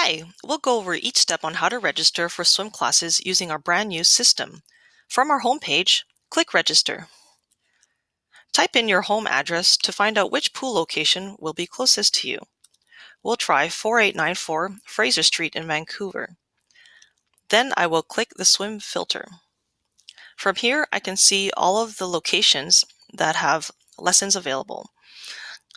Hi, we'll go over each step on how to register for swim classes using our brand new system. From our homepage, click Register. Type in your home address to find out which pool location will be closest to you. We'll try 4894 Fraser Street in Vancouver. Then I will click the swim filter. From here, I can see all of the locations that have lessons available.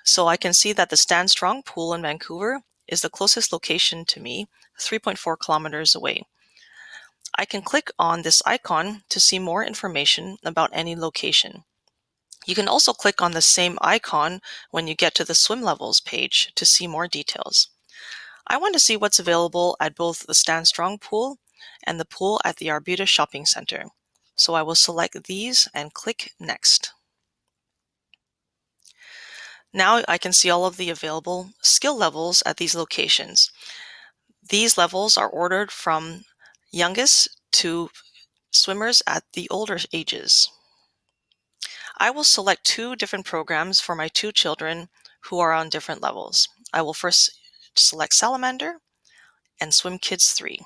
So I can see that the Stand Strong pool in Vancouver is the closest location to me, 3.4 kilometers away. I can click on this icon to see more information about any location. You can also click on the same icon when you get to the swim levels page to see more details. I want to see what's available at both the Stand Strong pool and the pool at the Arbutus Shopping Center. So I will select these and click Next. Now I can see all of the available skill levels at these locations. These levels are ordered from youngest to swimmers at the older ages. I will select two different programs for my two children who are on different levels. I will first select Salamander and Swim Kids 3.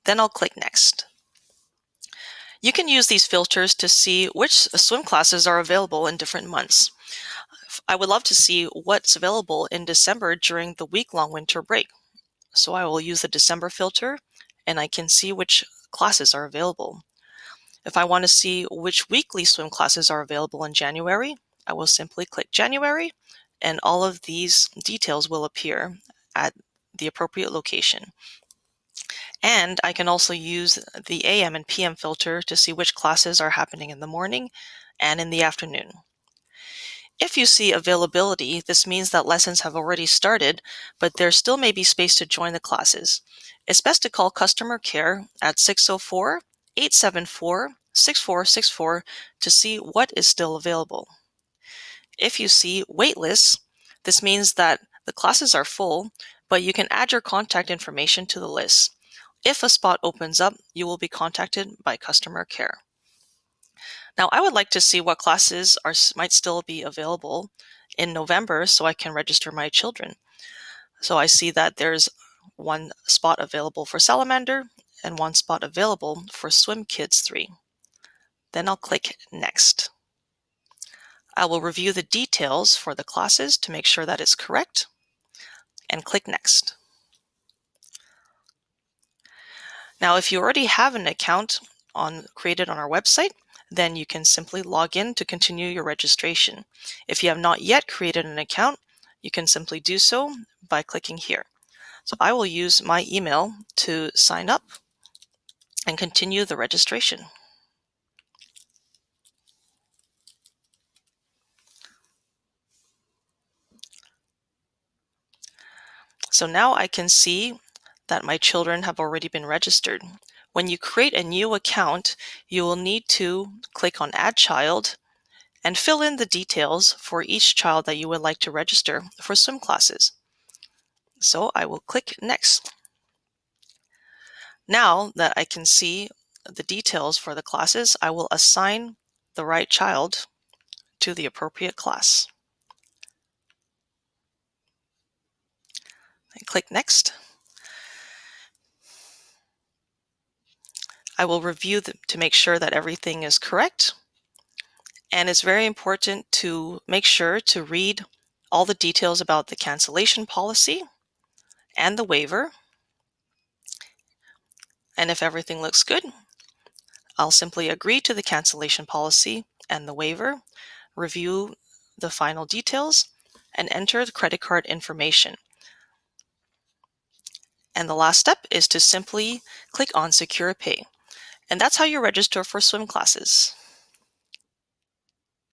Then I'll click Next. You can use these filters to see which swim classes are available in different months. I would love to see what's available in December during the week-long winter break. So I will use the December filter and I can see which classes are available. If I want to see which weekly swim classes are available in January, I will simply click January and all of these details will appear at the appropriate location. And I can also use the AM and PM filter to see which classes are happening in the morning and in the afternoon. If you see availability, this means that lessons have already started, but there still may be space to join the classes. It's best to call customer care at 604-874-6464 to see what is still available. If you see wait lists, this means that the classes are full, but you can add your contact information to the list. If a spot opens up, you will be contacted by customer care. Now, I would like to see what classes might still be available in November so I can register my children. So I see that there's one spot available for Salamander and one spot available for Swim Kids 3. Then I'll click Next. I will review the details for the classes to make sure that it's correct and click Next. Now, if you already have an account created on our website, then you can simply log in to continue your registration. If you have not yet created an account, you can simply do so by clicking here. So I will use my email to sign up and continue the registration. So now I can see that my children have already been registered. When you create a new account, you will need to click on Add Child and fill in the details for each child that you would like to register for swim classes. So I will click Next. Now that I can see the details for the classes, I will assign the right child to the appropriate class. And click Next. I will review to make sure that everything is correct. And it's very important to make sure to read all the details about the cancellation policy and the waiver. And if everything looks good, I'll simply agree to the cancellation policy and the waiver, review the final details, and enter the credit card information. And the last step is to simply click on Secure Pay. And that's how you register for swim classes.